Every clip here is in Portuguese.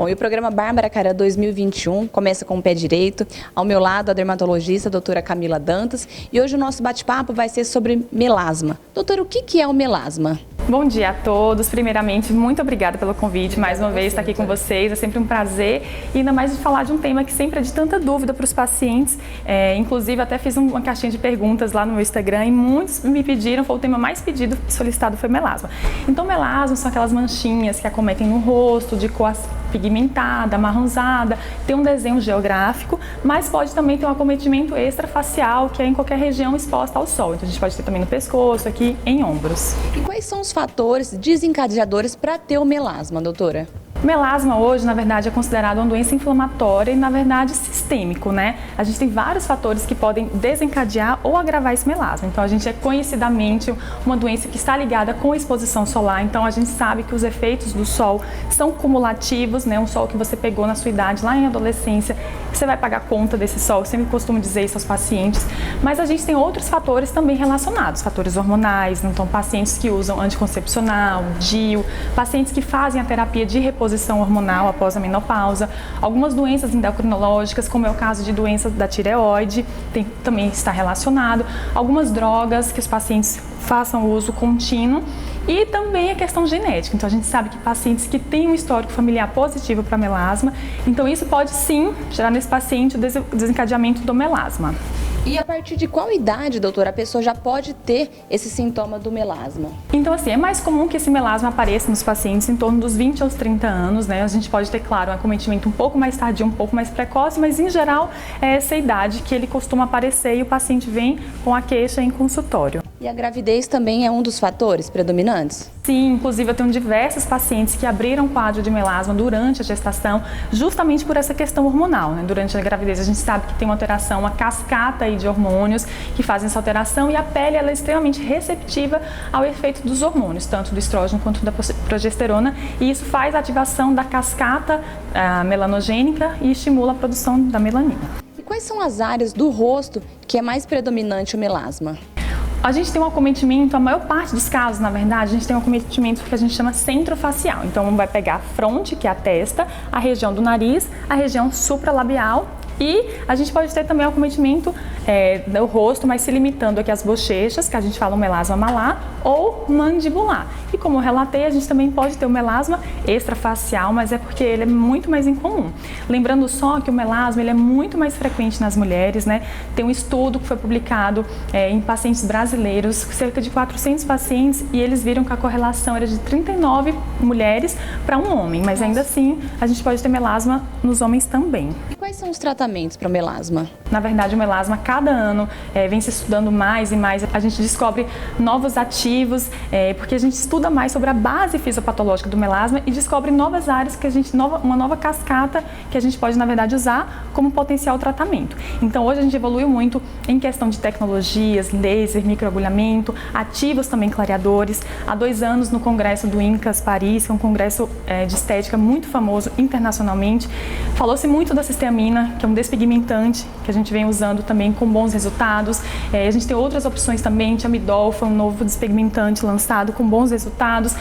Bom, e o programa Bárbara Cara 2021 começa com o pé direito. Ao meu lado, a dermatologista, a doutora Camila Dantas. E hoje o nosso bate-papo vai ser sobre melasma. Doutora, o que é o melasma? Bom dia a todos. Primeiramente, muito obrigada pelo convite. Mais uma vez estar aqui com vocês. É sempre um prazer. E ainda mais de falar de um tema que sempre é de tanta dúvida para os pacientes. Inclusive, até fiz uma caixinha de perguntas lá no meu Instagram e muitos me pediram, foi o tema mais pedido e solicitado foi melasma. Então, melasma são aquelas manchinhas que acometem no rosto, de cor pigmentada, amarronzada, tem um desenho geográfico, mas pode também ter um acometimento extrafacial, que é em qualquer região exposta ao sol. Então a gente pode ter também no pescoço, aqui em ombros. E quais são os fatores desencadeadores para ter o melasma, doutora? O melasma hoje, na verdade, é considerado uma doença inflamatória e, na verdade, sistêmico, né? A gente tem vários fatores que podem desencadear ou agravar esse melasma. Então, a gente é conhecidamente uma doença que está ligada com a exposição solar. Então, a gente sabe que os efeitos do sol são cumulativos, né? Um sol que você pegou na sua idade, lá em adolescência, você vai pagar conta desse sol. Eu sempre costumo dizer isso aos pacientes. Mas a gente tem outros fatores também relacionados, fatores hormonais. Então, pacientes que usam anticoncepcional, DIU, pacientes que fazem a terapia de reposição hormonal após a menopausa, algumas doenças endocrinológicas, como é o caso de doenças da tireoide, também está relacionado, algumas drogas que os pacientes façam uso contínuo e também a questão genética. Então a gente sabe que pacientes que têm um histórico familiar positivo para melasma, então isso pode sim gerar nesse paciente o desencadeamento do melasma. E a partir de qual idade, doutora, a pessoa já pode ter esse sintoma do melasma? Então, assim, é mais comum que esse melasma apareça nos pacientes em torno dos 20 aos 30 anos, né? A gente pode ter, claro, um acometimento um pouco mais tardio, um pouco mais precoce, mas em geral é essa idade que ele costuma aparecer e o paciente vem com a queixa em consultório. E a gravidez também é um dos fatores predominantes? Sim, inclusive eu tenho diversos pacientes que abriram quadro de melasma durante a gestação, justamente por essa questão hormonal, né? Durante a gravidez a gente sabe que tem uma alteração, uma cascata aí de hormônios que fazem essa alteração e a pele ela é extremamente receptiva ao efeito dos hormônios, tanto do estrógeno quanto da progesterona, e isso faz a ativação da cascata melanogênica e estimula a produção da melanina. E quais são as áreas do rosto que é mais predominante o melasma? A gente tem um acometimento, a maior parte dos casos, na verdade, a gente tem um acometimento que a gente chama centrofacial. Então, vai pegar a fronte, que é a testa, a região do nariz, a região supralabial e a gente pode ter também o acometimento do rosto, mas se limitando aqui às bochechas, que a gente fala o melasma malar, ou mandibular. E como eu relatei, a gente também pode ter o melasma extrafacial, mas é porque ele é muito mais incomum. Lembrando só que o melasma ele é muito mais frequente nas mulheres, né? Tem um estudo que foi publicado em pacientes brasileiros, cerca de 400 pacientes, e eles viram que a correlação era de 39 mulheres para um homem, mas ainda assim a gente pode ter melasma nos homens também. E quais são os tratamentos para o melasma? Na verdade, o melasma, cada ano, vem se estudando mais e mais. A gente descobre novos ativos, porque a gente estuda mais sobre a base fisiopatológica do melasma e descobre novas áreas, uma nova cascata que a gente pode, na verdade, usar como potencial tratamento. Então, hoje a gente evoluiu muito em questão de tecnologias, laser, microagulhamento, ativos também clareadores. Há 2 anos, no congresso do INCAS Paris, que é um congresso de estética muito famoso internacionalmente, falou-se muito da cisteamina, que é um despigmentante, que a gente vem usando também com bons resultados. A gente tem outras opções também, Thiamidol foi um novo despigmentante lançado com bons resultados.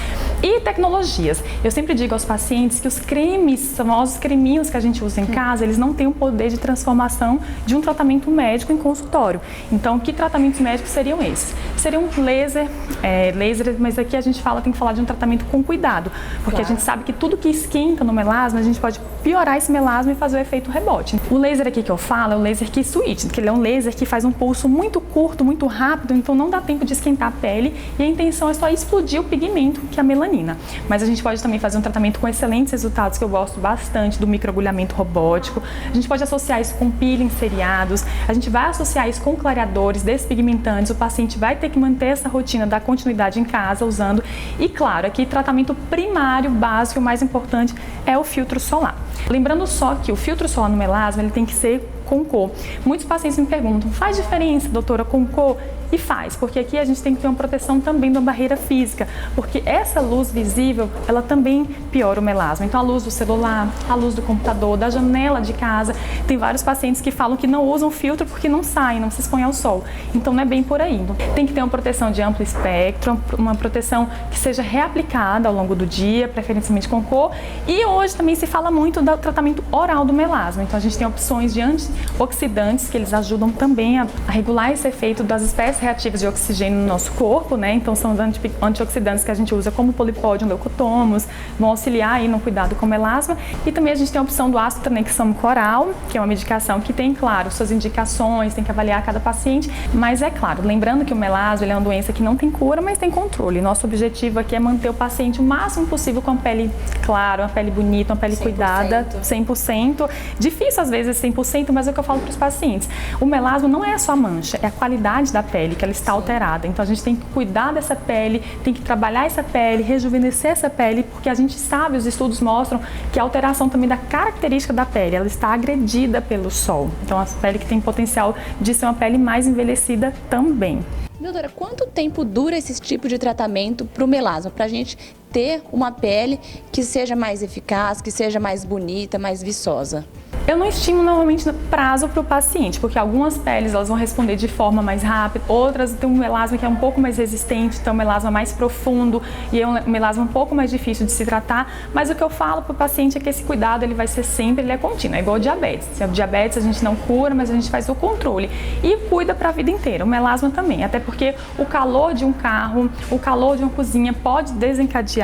E tecnologias. Eu sempre digo aos pacientes que os cremes, famosos creminhos que a gente usa em casa, eles não têm o poder de transformação de um tratamento médico em consultório. Então, que tratamentos médicos seriam esses? Seria um laser, mas aqui a gente tem que falar de um tratamento com cuidado, porque claro, a gente sabe que tudo que esquenta no melasma, a gente pode piorar esse melasma e fazer o efeito rebote. O laser aqui que eu falo é o laser Key Switch, que ele é um laser que faz um pulso muito curto, muito rápido, então não dá tempo de esquentar a pele e a intenção é só explodir o pigmento, que é a melanina. Mas a gente pode também fazer um tratamento com excelentes resultados, que eu gosto bastante, do microagulhamento robótico. A gente pode associar isso com peelings seriados, a gente vai associar isso com clareadores, despigmentantes, o paciente vai ter que manter essa rotina da continuidade em casa usando. E claro, aqui tratamento primário, básico, o mais importante é o filtro solar. Lembrando só que o filtro solar no melasma ele tem que ser com cor. Muitos pacientes me perguntam, faz diferença, doutora, com cor? E faz, porque aqui a gente tem que ter uma proteção também da barreira física, porque essa luz visível, ela também piora o melasma. Então a luz do celular, a luz do computador, da janela de casa, Tem vários pacientes que falam que não usam filtro porque não saem, não se expõem ao sol. Então não é bem por aí. Tem que ter uma proteção de amplo espectro, uma proteção que seja reaplicada ao longo do dia, preferencialmente com cor. E hoje também se fala muito do tratamento oral do melasma. Então a gente tem opções de antioxidantes que eles ajudam também a regular esse efeito das espécies reativas de oxigênio no nosso corpo, né? Então são os antioxidantes que a gente usa como polipódium, leucotomos, vão auxiliar aí no cuidado com o melasma. E também a gente tem a opção do ácido tranexâmico oral, que é uma medicação que tem, claro, suas indicações, tem que avaliar cada paciente, mas é claro, lembrando que o melasma ele é uma doença que não tem cura, mas tem controle. Nosso objetivo aqui é manter o paciente o máximo possível com a pele clara, uma pele bonita, uma pele 100%. Cuidada, 100%. Difícil às vezes 100%, mas é o que eu falo para os pacientes. O melasma não é só a mancha, é a qualidade da pele, que ela está alterada. Então a gente tem que cuidar dessa pele, tem que trabalhar essa pele, rejuvenescer essa pele, porque a gente sabe, os estudos mostram que a alteração também da característica da pele, ela está agredida pelo sol. Então a pele que tem potencial de ser uma pele mais envelhecida também. Doutora, quanto tempo dura esse tipo de tratamento para o melasma, para a gente ter uma pele que seja mais eficaz, que seja mais bonita, mais viçosa? Eu não estimo normalmente prazo para o paciente, porque algumas peles elas vão responder de forma mais rápida, outras têm um melasma que é um pouco mais resistente, então um melasma mais profundo e é um melasma um pouco mais difícil de se tratar, mas o que eu falo para o paciente é que esse cuidado ele vai ser sempre, ele é contínuo, é igual ao diabetes. Se é o diabetes a gente não cura, mas a gente faz o controle e cuida para a vida inteira, o melasma também, até porque o calor de um carro, o calor de uma cozinha pode desencadear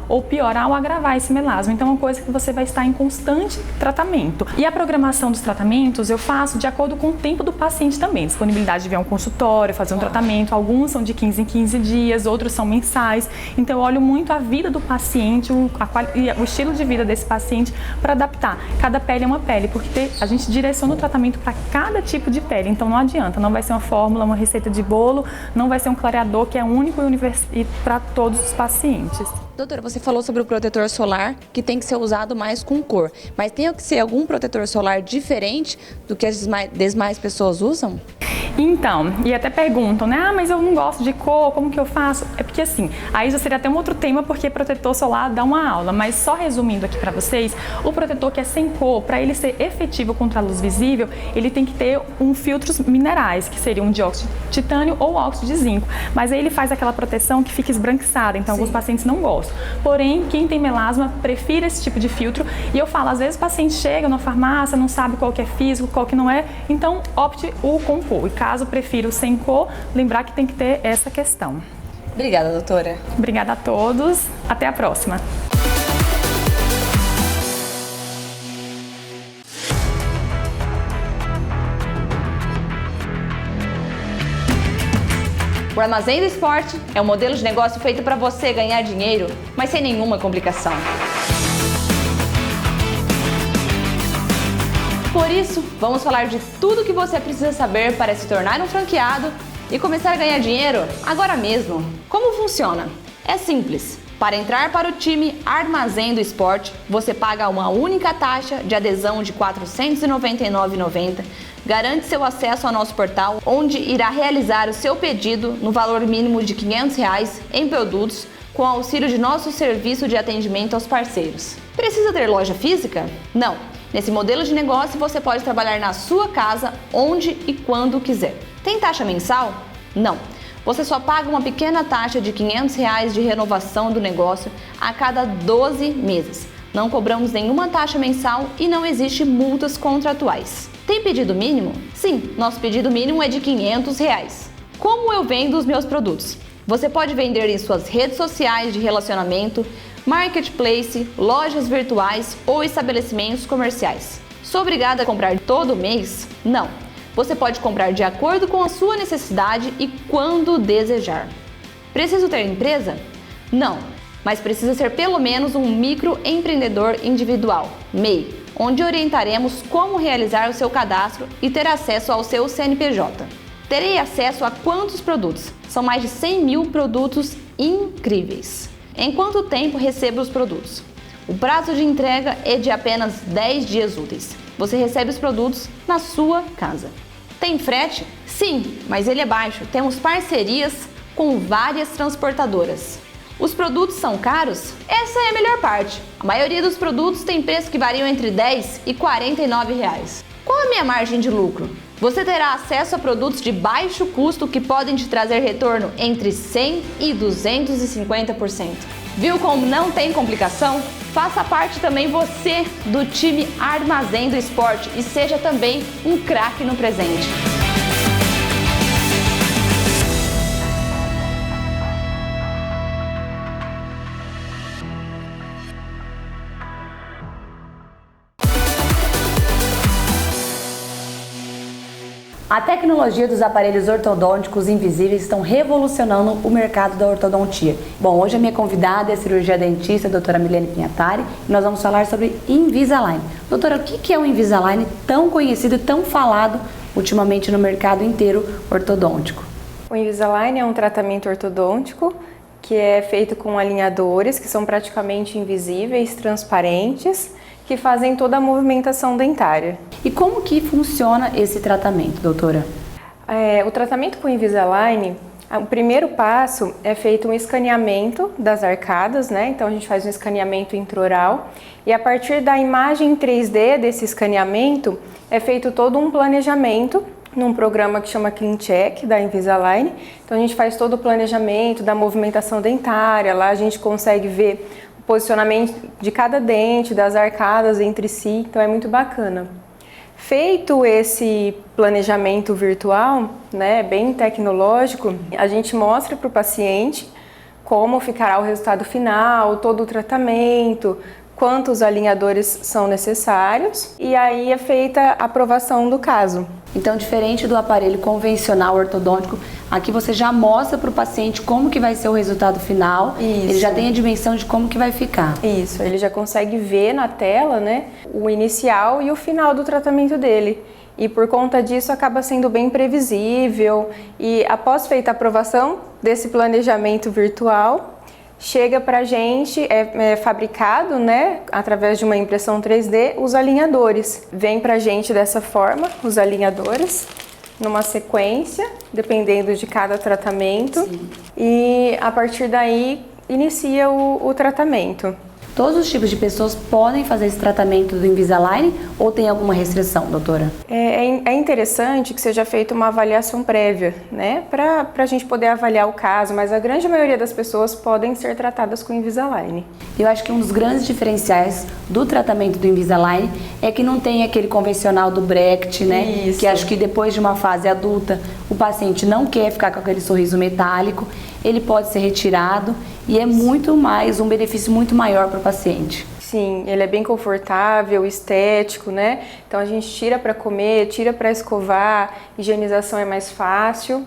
ou piorar ou agravar esse melasma, então é uma coisa que você vai estar em constante tratamento. E a programação dos tratamentos eu faço de acordo com o tempo do paciente também, disponibilidade de vir a um consultório, fazer um tratamento, alguns são de 15 em 15 dias, outros são mensais, então eu olho muito a vida do paciente, o estilo de vida desse paciente para adaptar. Cada pele é uma pele, porque a gente direciona o tratamento para cada tipo de pele, então não adianta, não vai ser uma fórmula, uma receita de bolo, não vai ser um clareador que é único e para todos os pacientes. Doutora, você falou sobre o protetor solar que tem que ser usado mais com cor, mas tem que ser algum protetor solar diferente do que as demais pessoas usam? Então, e até perguntam, né? Ah, mas eu não gosto de cor, como que eu faço? É porque assim, aí já seria até um outro tema, porque protetor solar dá uma aula, mas só resumindo aqui para vocês, o protetor que é sem cor, para ele ser efetivo contra a luz visível, ele tem que ter filtros minerais, que seriam um dióxido de titânio ou óxido de zinco, mas aí ele faz aquela proteção que fica esbranquiçada, então alguns pacientes não gostam. Porém, quem tem melasma prefere esse tipo de filtro, e eu falo, às vezes o paciente chega na farmácia, não sabe qual que é físico, qual que não é, então opte o com cor. E caso prefira o sem cor, lembrar que tem que ter essa questão. Obrigada, doutora. Obrigada a todos. Até a próxima. O Armazém do Esporte é um modelo de negócio feito para você ganhar dinheiro, mas sem nenhuma complicação. Por isso, vamos falar de tudo que você precisa saber para se tornar um franqueado e começar a ganhar dinheiro agora mesmo. Como funciona? É simples. Para entrar para o time Armazém do Esporte, você paga uma única taxa de adesão de R$ 499,90, garante seu acesso ao nosso portal, onde irá realizar o seu pedido no valor mínimo de R$ 500 em produtos, com auxílio de nosso serviço de atendimento aos parceiros. Precisa ter loja física? Não. Nesse modelo de negócio, você pode trabalhar na sua casa, onde e quando quiser. Tem taxa mensal? Não. Você só paga uma pequena taxa de R$ 500 de renovação do negócio a cada 12 meses. Não cobramos nenhuma taxa mensal e não existe multas contratuais. Tem pedido mínimo? Sim, nosso pedido mínimo é de R$ 500. Como eu vendo os meus produtos? Você pode vender em suas redes sociais de relacionamento, marketplace, lojas virtuais ou estabelecimentos comerciais. Sou obrigada a comprar todo mês? Não. Você pode comprar de acordo com a sua necessidade e quando desejar. Preciso ter empresa? Não, mas precisa ser pelo menos um microempreendedor individual, MEI, onde orientaremos como realizar o seu cadastro e ter acesso ao seu CNPJ. Terei acesso a quantos produtos? São mais de 100 mil produtos incríveis. Em quanto tempo recebo os produtos? O prazo de entrega é de apenas 10 dias úteis. Você recebe os produtos na sua casa. Tem frete? Sim, mas ele é baixo. Temos parcerias com várias transportadoras. Os produtos são caros? Essa é a melhor parte. A maioria dos produtos tem preço que variam entre R$ 10 e R$ 49. Qual a minha margem de lucro? Você terá acesso a produtos de baixo custo que podem te trazer retorno entre 100% e 250%. Viu como não tem complicação? Faça parte também você do time Armazém do Esporte e seja também um craque no presente. A tecnologia dos aparelhos ortodônticos invisíveis estão revolucionando o mercado da ortodontia. Bom, hoje a minha convidada é a cirurgia dentista, a doutora Milene Pinhatari, e nós vamos falar sobre Invisalign. Doutora, o que é o Invisalign tão conhecido e tão falado ultimamente no mercado inteiro ortodôntico? O Invisalign é um tratamento ortodôntico que é feito com alinhadores que são praticamente invisíveis, transparentes, que fazem toda a movimentação dentária. E como que funciona esse tratamento, doutora? O tratamento com Invisalign, o primeiro passo é feito um escaneamento das arcadas, né? Então a gente faz um escaneamento intraoral e a partir da imagem 3D desse escaneamento é feito todo um planejamento num programa que chama CleanCheck da Invisalign. Então a gente faz todo o planejamento da movimentação dentária, lá a gente consegue ver posicionamento de cada dente, das arcadas entre si, então é muito bacana. Feito esse planejamento virtual, né, bem tecnológico, a gente mostra para o paciente como ficará o resultado final, todo o tratamento, quantos alinhadores são necessários e aí é feita a aprovação do caso. Então, diferente do aparelho convencional ortodôntico, aqui você já mostra para o paciente como que vai ser o resultado final. Isso. Ele já tem a dimensão de como que vai ficar. Isso, ele já consegue ver na tela, né, o inicial e o final do tratamento dele. E por conta disso acaba sendo bem previsível e após feita a aprovação desse planejamento virtual, chega pra gente, é fabricado, né, através de uma impressão 3D, os alinhadores. Vem pra gente dessa forma, os alinhadores, numa sequência, dependendo de cada tratamento. Sim. E a partir daí, inicia o tratamento. Todos os tipos de pessoas podem fazer esse tratamento do Invisalign ou tem alguma restrição, doutora? É interessante que seja feita uma avaliação prévia, né, para a gente poder avaliar o caso, mas a grande maioria das pessoas podem ser tratadas com Invisalign. Eu acho que um dos grandes diferenciais do tratamento do Invisalign é que não tem aquele convencional do Bracket, né? Isso. Que acho que depois de uma fase adulta, o paciente não quer ficar com aquele sorriso metálico, ele pode ser retirado e é muito mais, um benefício muito maior para o paciente. Sim, ele é bem confortável, estético, né? Então a gente tira para comer, tira para escovar, higienização é mais fácil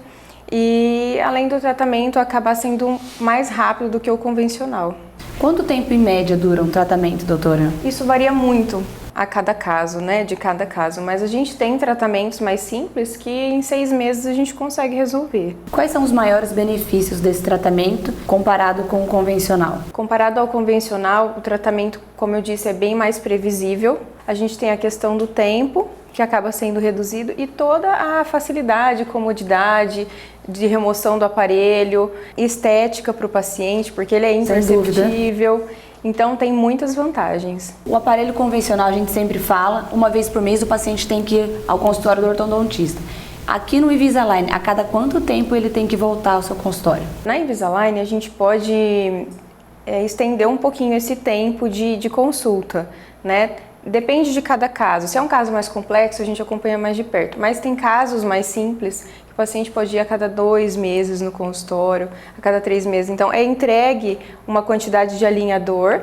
e além do tratamento acaba sendo mais rápido do que o convencional. Quanto tempo em média dura um tratamento, doutora? Isso varia muito a cada caso, né? De cada caso, mas a gente tem tratamentos mais simples que em 6 meses a gente consegue resolver. Quais são os maiores benefícios desse tratamento comparado com o convencional? Comparado ao convencional, o tratamento, como eu disse, é bem mais previsível. A gente tem a questão do tempo, que acaba sendo reduzido, e toda a facilidade, comodidade de remoção do aparelho, estética para o paciente, porque ele é imperceptível. Então tem muitas vantagens. O aparelho convencional, a gente sempre fala, uma vez por mês o paciente tem que ir ao consultório do ortodontista. Aqui no Invisalign, a cada quanto tempo ele tem que voltar ao seu consultório? Na Invisalign a gente pode estender um pouquinho esse tempo de consulta, né? Depende de cada caso. Se é um caso mais complexo, a gente acompanha mais de perto. Mas tem casos mais simples que o paciente pode ir a cada 2 meses no consultório, a cada 3 meses. Então, é entregue uma quantidade de alinhador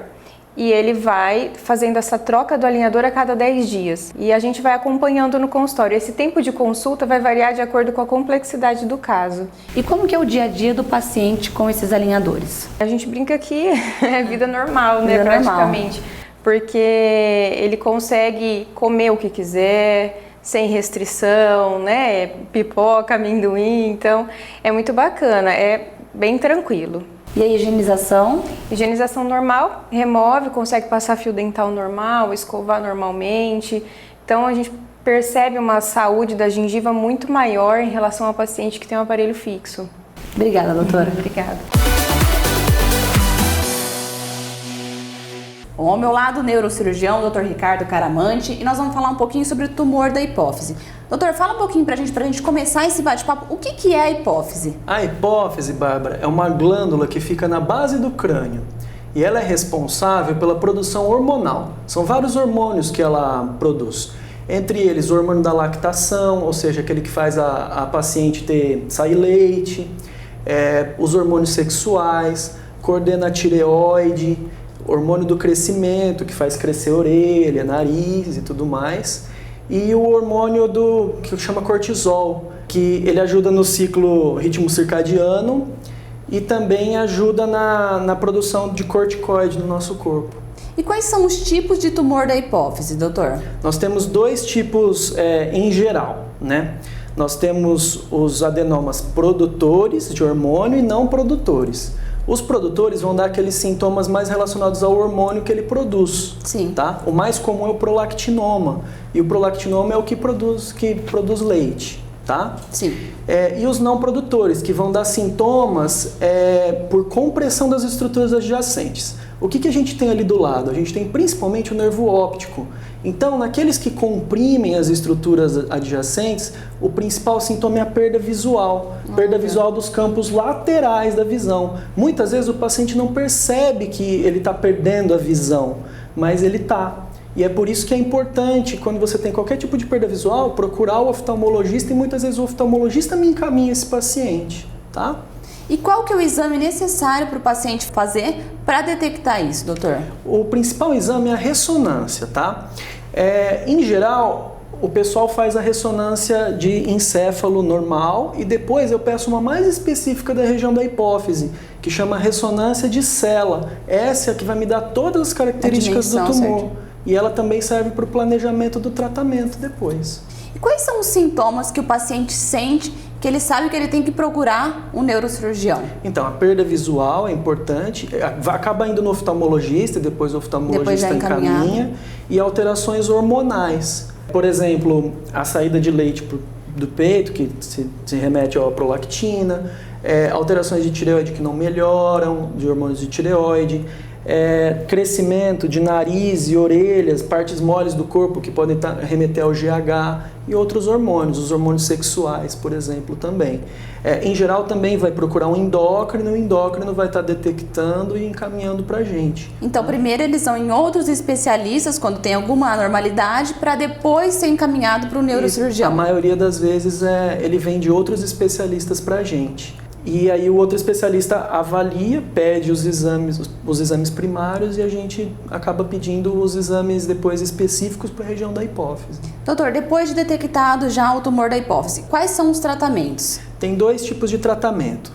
e ele vai fazendo essa troca do alinhador a cada 10 dias. E a gente vai acompanhando no consultório. Esse tempo de consulta vai variar de acordo com a complexidade do caso. E como que é o dia a dia do paciente com esses alinhadores? A gente brinca que é vida normal, né? Vida Praticamente. Normal. Porque ele consegue comer o que quiser, sem restrição, né? Pipoca, amendoim, então é muito bacana, é bem tranquilo. E a higienização? Higienização normal, remove, consegue passar fio dental normal, escovar normalmente. Então a gente percebe uma saúde da gengiva muito maior em relação ao paciente que tem um aparelho fixo. Obrigada, doutora. Obrigada. Bom, ao meu lado, o neurocirurgião, Dr. Ricardo Caramante, e nós vamos falar um pouquinho sobre o tumor da hipófise. Doutor, fala um pouquinho pra gente começar esse bate-papo. O que é a hipófise? A hipófise, Bárbara, é uma glândula que fica na base do crânio e ela é responsável pela produção hormonal. São vários hormônios que ela produz. Entre eles, o hormônio da lactação, ou seja, aquele que faz a paciente sair leite, os hormônios sexuais, coordena a tireoide, hormônio do crescimento, que faz crescer a orelha, nariz e tudo mais. E o hormônio que chama cortisol, que ele ajuda no ritmo circadiano e também ajuda na produção de corticoide no nosso corpo. E quais são os tipos de tumor da hipófise, doutor? Nós temos dois tipos em geral, né? Nós temos os adenomas produtores de hormônio e não produtores. Os produtores vão dar aqueles sintomas mais relacionados ao hormônio que ele produz. Sim. Tá? O mais comum é o prolactinoma. E o prolactinoma é o que produz leite. Tá? Sim. E os não produtores, que vão dar sintomas por compressão das estruturas adjacentes. O que a gente tem ali do lado? A gente tem principalmente o nervo óptico. Então, naqueles que comprimem as estruturas adjacentes, o principal sintoma é a perda visual. Perda visual dos campos laterais da visão. Muitas vezes o paciente não percebe que ele está perdendo a visão, mas ele está. E é por isso que é importante, quando você tem qualquer tipo de perda visual, procurar o oftalmologista, e muitas vezes o oftalmologista me encaminha esse paciente, tá? E qual que é o exame necessário para o paciente fazer para detectar isso, doutor? O principal exame é a ressonância, tá? Em geral, o pessoal faz a ressonância de encéfalo normal e depois eu peço uma mais específica da região da hipófise, que chama ressonância de cela. Essa é a que vai me dar todas as características do tumor. Certo. E ela também serve para o planejamento do tratamento depois. E quais são os sintomas que o paciente sente que ele sabe que ele tem que procurar um neurocirurgião? Então, a perda visual é importante, acaba indo no oftalmologista, depois o oftalmologista encaminha, e alterações hormonais. Por exemplo, a saída de leite do peito, que se remete à prolactina, alterações de tireoide que não melhoram, de hormônios de tireoide, crescimento de nariz e orelhas, partes moles do corpo que podem remeter ao GH e outros hormônios, os hormônios sexuais, por exemplo, também. Em geral, também vai procurar um endócrino, e o endócrino vai estar detectando e encaminhando para a gente. Então, primeiro eles vão em outros especialistas quando tem alguma anormalidade, para depois ser encaminhado para o neurocirurgião. A maioria das vezes ele vem de outros especialistas para a gente. E aí o outro especialista avalia, pede os exames primários e a gente acaba pedindo os exames depois específicos para a região da hipófise. Doutor, depois de detectado já o tumor da hipófise, quais são os tratamentos? Tem dois tipos de tratamento.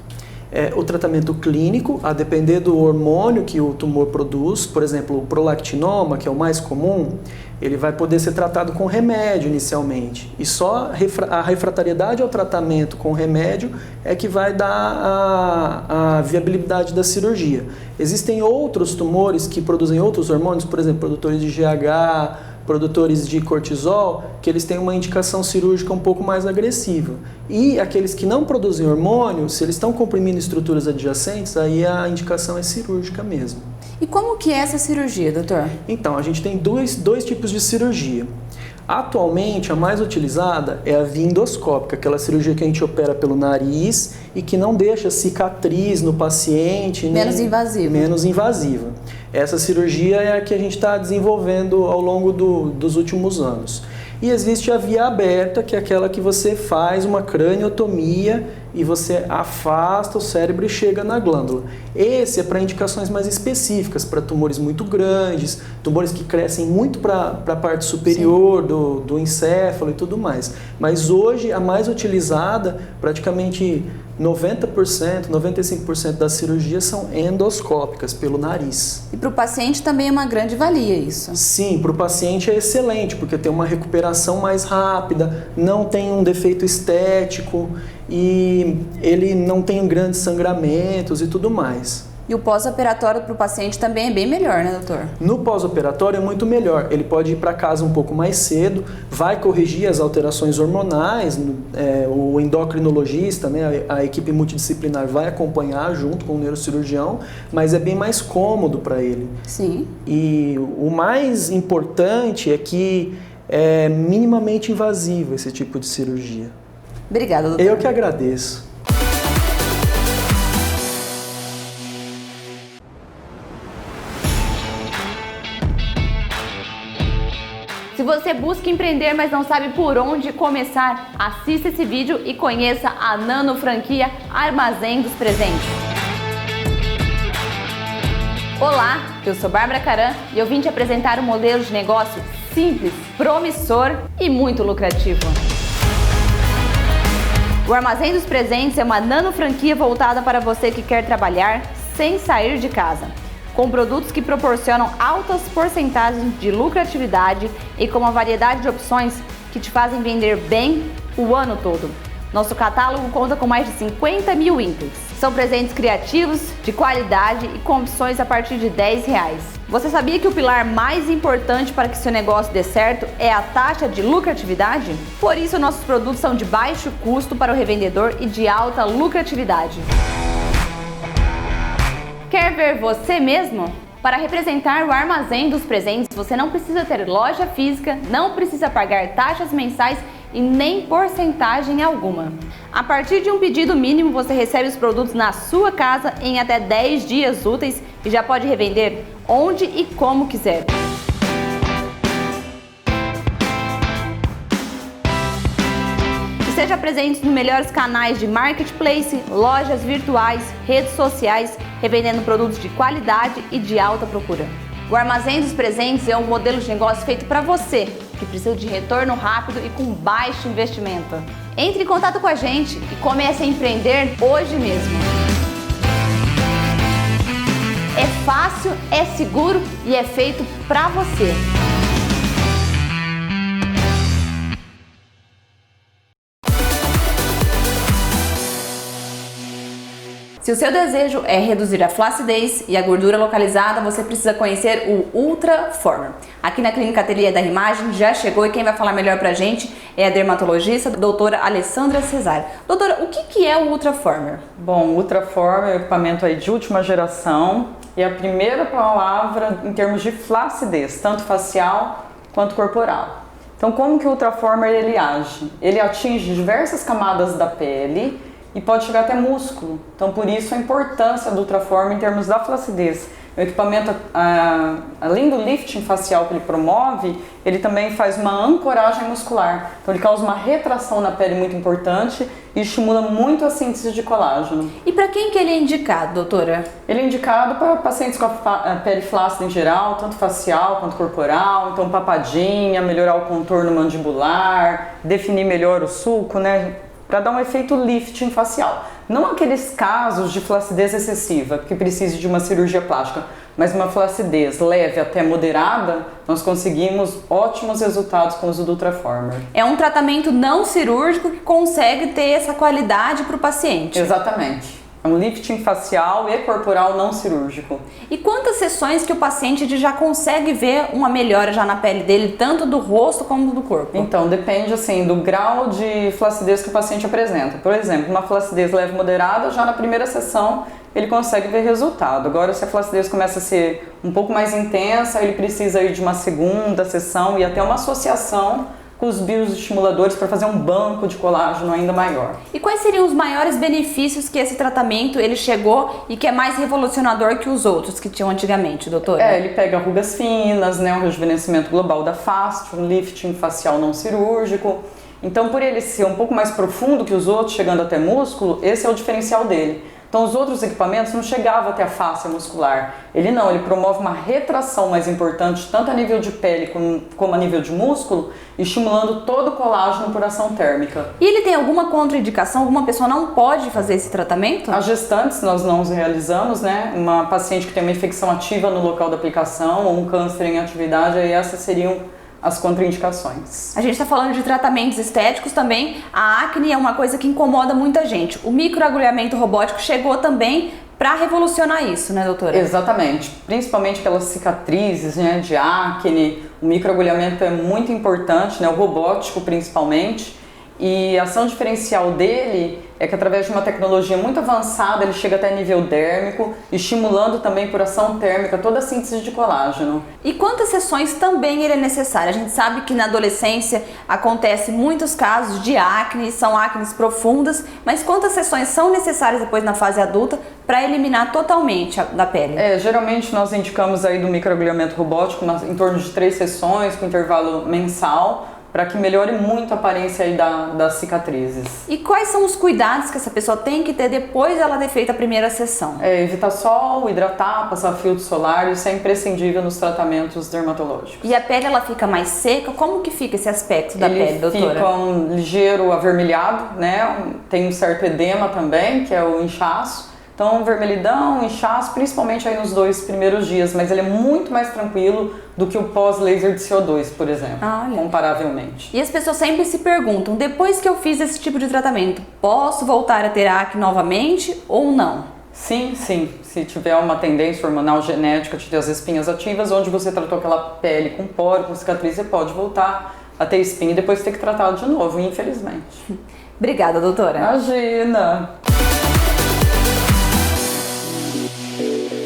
O tratamento clínico, a depender do hormônio que o tumor produz, por exemplo, o prolactinoma, que é o mais comum, ele vai poder ser tratado com remédio inicialmente. E só a refratariedade ao tratamento com remédio é que vai dar a viabilidade da cirurgia. Existem outros tumores que produzem outros hormônios, por exemplo, produtores de GH, produtores de cortisol, que eles têm uma indicação cirúrgica um pouco mais agressiva. E aqueles que não produzem hormônio, se eles estão comprimindo estruturas adjacentes, aí a indicação é cirúrgica mesmo. E como que é essa cirurgia, doutor? Então, a gente tem dois tipos de cirurgia. Atualmente, a mais utilizada é a via endoscópica, aquela cirurgia que a gente opera pelo nariz e que não deixa cicatriz no paciente. Menos invasiva. Menos invasiva. Essa cirurgia é a que a gente está desenvolvendo ao longo dos últimos anos. E existe a via aberta, que é aquela que você faz uma craniotomia e você afasta o cérebro e chega na glândula. Esse é para indicações mais específicas, para tumores muito grandes, tumores que crescem muito para a parte superior do encéfalo e tudo mais. Mas hoje a mais utilizada, praticamente 90%, 95% das cirurgias são endoscópicas, pelo nariz. E para o paciente também é uma grande valia isso? Sim, para o paciente é excelente, porque tem uma recuperação mais rápida, não tem um defeito estético e ele não tem grandes sangramentos e tudo mais. E o pós-operatório para o paciente também é bem melhor, né, doutor? No pós-operatório é muito melhor. Ele pode ir para casa um pouco mais cedo, vai corrigir as alterações hormonais, o endocrinologista, né, a equipe multidisciplinar vai acompanhar junto com o neurocirurgião, mas é bem mais cômodo para ele. Sim. E o mais importante é que é minimamente invasivo esse tipo de cirurgia. Obrigada, doutor. Eu que agradeço. Se você busca empreender, mas não sabe por onde começar, assista esse vídeo e conheça a nano franquia Armazém dos Presentes. Olá, eu sou Bárbara Caran e eu vim te apresentar um modelo de negócio simples, promissor e muito lucrativo. O Armazém dos Presentes é uma nano franquia voltada para você que quer trabalhar sem sair de casa, com produtos que proporcionam altas porcentagens de lucratividade e com uma variedade de opções que te fazem vender bem o ano todo. Nosso catálogo conta com mais de 50 mil itens. São presentes criativos, de qualidade e com opções a partir de R$10. Você sabia que o pilar mais importante para que seu negócio dê certo é a taxa de lucratividade? Por isso, nossos produtos são de baixo custo para o revendedor e de alta lucratividade. Quer ver você mesmo? Para representar o Armazém dos Presentes, você não precisa ter loja física, não precisa pagar taxas mensais e nem porcentagem alguma. A partir de um pedido mínimo, você recebe os produtos na sua casa em até 10 dias úteis e já pode revender onde e como quiser. Seja presente nos melhores canais de marketplace, lojas virtuais, redes sociais, revendendo produtos de qualidade e de alta procura. O Armazém dos Presentes é um modelo de negócio feito para você, que precisa de retorno rápido e com baixo investimento. Entre em contato com a gente e comece a empreender hoje mesmo. É fácil, é seguro e é feito para você. Se o seu desejo é reduzir a flacidez e a gordura localizada, você precisa conhecer o Ultra Former. Aqui na Clínica Ateliê da Imagem já chegou e quem vai falar melhor pra gente é a dermatologista, a doutora Alessandra Cesário. Doutora, o que é o Ultra Former? Bom, o Ultra Former é um equipamento aí de última geração e a primeira palavra em termos de flacidez, tanto facial quanto corporal. Então, como que o Ultra Former ele age? Ele atinge diversas camadas da pele e pode chegar até músculo. Então, por isso a importância do Ultraformer em termos da flacidez. O equipamento, além do lifting facial que ele promove, ele também faz uma ancoragem muscular. Então, ele causa uma retração na pele muito importante e estimula muito a síntese de colágeno. E para quem que ele é indicado, doutora? Ele é indicado para pacientes com a pele flácida em geral, tanto facial quanto corporal. Então, papadinha, melhorar o contorno mandibular, definir melhor o sulco, né? Para dar um efeito lifting facial. Não aqueles casos de flacidez excessiva, que precise de uma cirurgia plástica, mas uma flacidez leve até moderada, nós conseguimos ótimos resultados com o uso do Ultraformer. É um tratamento não cirúrgico que consegue ter essa qualidade para o paciente. Exatamente. É um lifting facial e corporal não cirúrgico. E quantas sessões que o paciente já consegue ver uma melhora já na pele dele, tanto do rosto como do corpo? Então, depende assim do grau de flacidez que o paciente apresenta. Por exemplo, uma flacidez leve moderada, já na primeira sessão ele consegue ver resultado. Agora, se a flacidez começa a ser um pouco mais intensa, ele precisa ir de uma segunda sessão e até uma associação com os bioestimuladores para fazer um banco de colágeno ainda maior. E quais seriam os maiores benefícios que esse tratamento ele chegou e que é mais revolucionador que os outros que tinham antigamente, doutora? Ele pega rugas finas, né, um rejuvenescimento global da face, um lifting facial não cirúrgico. Então, por ele ser um pouco mais profundo que os outros, chegando até músculo, esse é o diferencial dele. Então, os outros equipamentos não chegavam até a face muscular. Ele não, ele promove uma retração mais importante, tanto a nível de pele como a nível de músculo, estimulando todo o colágeno por ação térmica. E ele tem alguma contraindicação? Alguma pessoa não pode fazer esse tratamento? As gestantes nós não realizamos, né? Uma paciente que tem uma infecção ativa no local da aplicação ou um câncer em atividade, aí essas seriam as contraindicações. A gente está falando de tratamentos estéticos também. A acne é uma coisa que incomoda muita gente. O microagulhamento robótico chegou também para revolucionar isso, né, doutora? Exatamente, principalmente aquelas cicatrizes, né, de acne. O microagulhamento é muito importante, né, o robótico principalmente. E a ação diferencial dele é que através de uma tecnologia muito avançada ele chega até nível dérmico, estimulando também por ação térmica toda a síntese de colágeno. E quantas sessões também ele é necessário? A gente sabe que na adolescência acontece muitos casos de acne, são acnes profundas, mas quantas sessões são necessárias depois na fase adulta para eliminar totalmente da pele? Geralmente nós indicamos aí do microagulhamento robótico em torno de 3 sessões com intervalo mensal, para que melhore muito a aparência aí das cicatrizes. E quais são os cuidados que essa pessoa tem que ter depois de ela ter feito a primeira sessão? Evitar sol, hidratar, passar filtro solar, isso é imprescindível nos tratamentos dermatológicos. E a pele ela fica mais seca? Como que fica esse aspecto da pele, doutora? Ele fica um ligeiro avermelhado, né? Tem um certo edema também, que é o inchaço. Então, vermelhidão, inchaço, principalmente aí nos 2 primeiros dias, mas ele é muito mais tranquilo do que o pós-laser de CO2, por exemplo, comparavelmente. E as pessoas sempre se perguntam, depois que eu fiz esse tipo de tratamento, posso voltar a ter acne novamente ou não? Sim, sim. Se tiver uma tendência hormonal genética de ter as espinhas ativas, onde você tratou aquela pele com poro, com cicatriz, você pode voltar a ter espinha e depois ter que tratá-la de novo, infelizmente. Obrigada, doutora. Imagina!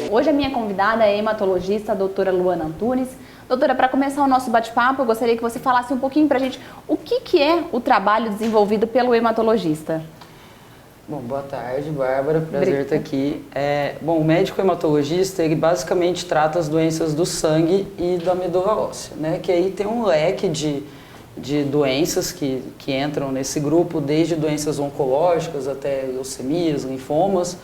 Hoje a minha convidada é a hematologista, a doutora Luana Antunes. Doutora, para começar o nosso bate-papo, eu gostaria que você falasse um pouquinho para a gente o que é o trabalho desenvolvido pelo hematologista. Bom, boa tarde, Bárbara, prazer estar aqui. Bom, o médico hematologista, ele basicamente trata as doenças do sangue e da medula óssea, né? Que aí tem um leque de doenças que entram nesse grupo, desde doenças oncológicas até leucemias, linfomas,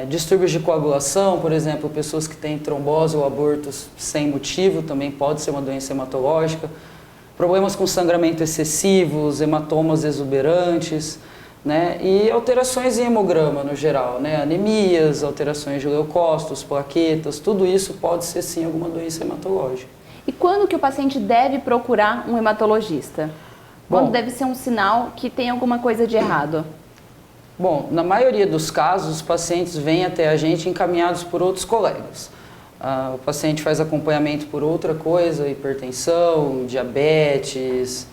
distúrbios de coagulação, por exemplo, pessoas que têm trombose ou abortos sem motivo, também pode ser uma doença hematológica, problemas com sangramento excessivos, hematomas exuberantes, né? E alterações em hemograma no geral, né? Anemias, alterações de leucócitos, plaquetas, tudo isso pode ser sim alguma doença hematológica. E quando que o paciente deve procurar um hematologista? Quando deve ser um sinal que tem alguma coisa de errado? Bom, na maioria dos casos, os pacientes vêm até a gente encaminhados por outros colegas. O paciente faz acompanhamento por outra coisa, hipertensão, diabetes,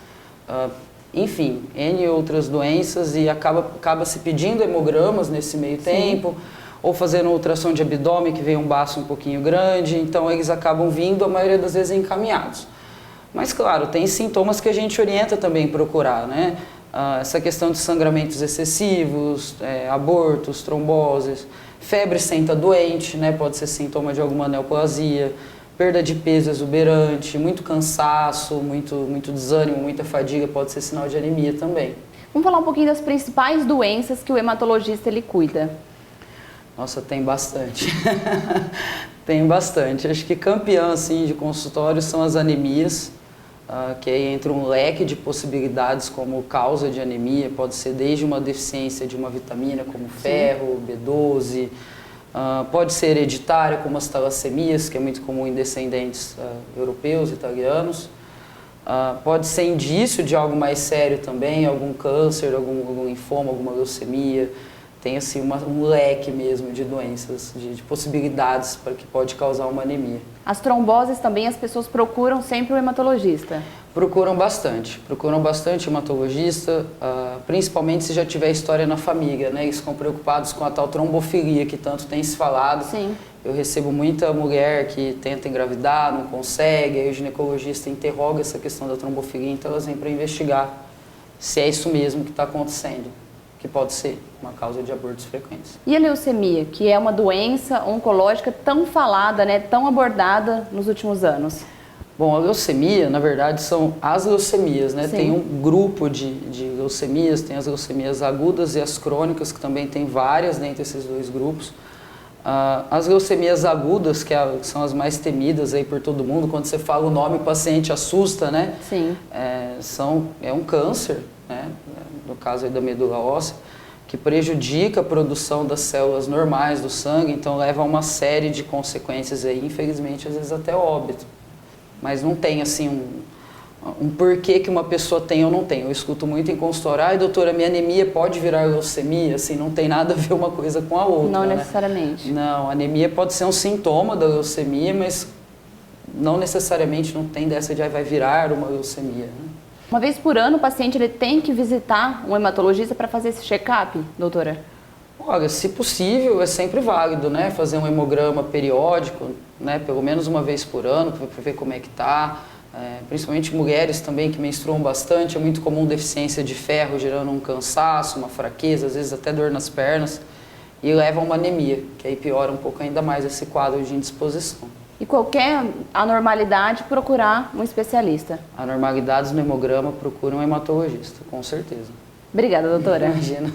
enfim, N outras doenças e acaba se pedindo hemogramas nesse meio tempo, ou fazendo ultrassom de abdômen que vem um baço um pouquinho grande, então eles acabam vindo, a maioria das vezes, encaminhados. Mas, claro, tem sintomas que a gente orienta também procurar, né? Essa questão de sangramentos excessivos, abortos, tromboses, febre sem estar doente, né? Pode ser sintoma de alguma neoplasia, perda de peso exuberante, muito cansaço, muito desânimo, muita fadiga, pode ser sinal de anemia também. Vamos falar um pouquinho das principais doenças que o hematologista ele cuida. Nossa, tem bastante. Tem bastante. Acho que campeã assim, de consultório são as anemias, que aí entra um leque de possibilidades como causa de anemia, pode ser desde uma deficiência de uma vitamina como ferro, B12, pode ser hereditária como as talassemias, que é muito comum em descendentes europeus, italianos, pode ser indício de algo mais sério também, algum câncer, algum linfoma, alguma leucemia, tem assim um leque mesmo de doenças, de possibilidades para que pode causar uma anemia. As tromboses também as pessoas procuram sempre o hematologista? Procuram bastante o hematologista, principalmente se já tiver história na família, né? Eles ficam preocupados com a tal trombofilia que tanto tem se falado. Sim. Eu recebo muita mulher que tenta engravidar, não consegue, aí o ginecologista interroga essa questão da trombofilia, então elas vêm para investigar se é isso mesmo que está acontecendo, que pode ser uma causa de abortos frequentes. E a leucemia, que é uma doença oncológica tão falada, né, tão abordada nos últimos anos? Bom, a leucemia, na verdade, são as leucemias, né? Sim. Tem um grupo de leucemias, tem as leucemias agudas e as crônicas, que também tem várias dentre esses dois grupos. As leucemias agudas, que são as mais temidas aí por todo mundo, quando você fala o nome, o paciente assusta, né? Sim. É um câncer, né? No caso aí da medula óssea, que prejudica a produção das células normais do sangue, então leva a uma série de consequências aí, infelizmente, às vezes até óbito. Mas não tem assim um porquê que uma pessoa tem ou não tem. Eu escuto muito em consultório, ai doutora, minha anemia pode virar leucemia, assim, não tem nada a ver uma coisa com a outra. Não né? necessariamente. Não, anemia pode ser um sintoma da leucemia, mas não necessariamente não tem dessa de vai virar uma leucemia. Né? Uma vez por ano, o paciente ele tem que visitar um hematologista para fazer esse check-up, doutora? Olha, se possível, é sempre válido, né? Fazer um hemograma periódico, né? Pelo menos uma vez por ano, para ver como é que está. Principalmente mulheres também que menstruam bastante, é muito comum deficiência de ferro, gerando um cansaço, uma fraqueza, às vezes até dor nas pernas, e leva a uma anemia, que aí piora um pouco ainda mais esse quadro de indisposição. E qualquer anormalidade, procurar um especialista. Anormalidades no hemograma, procura um hematologista, com certeza. Obrigada, doutora. Imagina.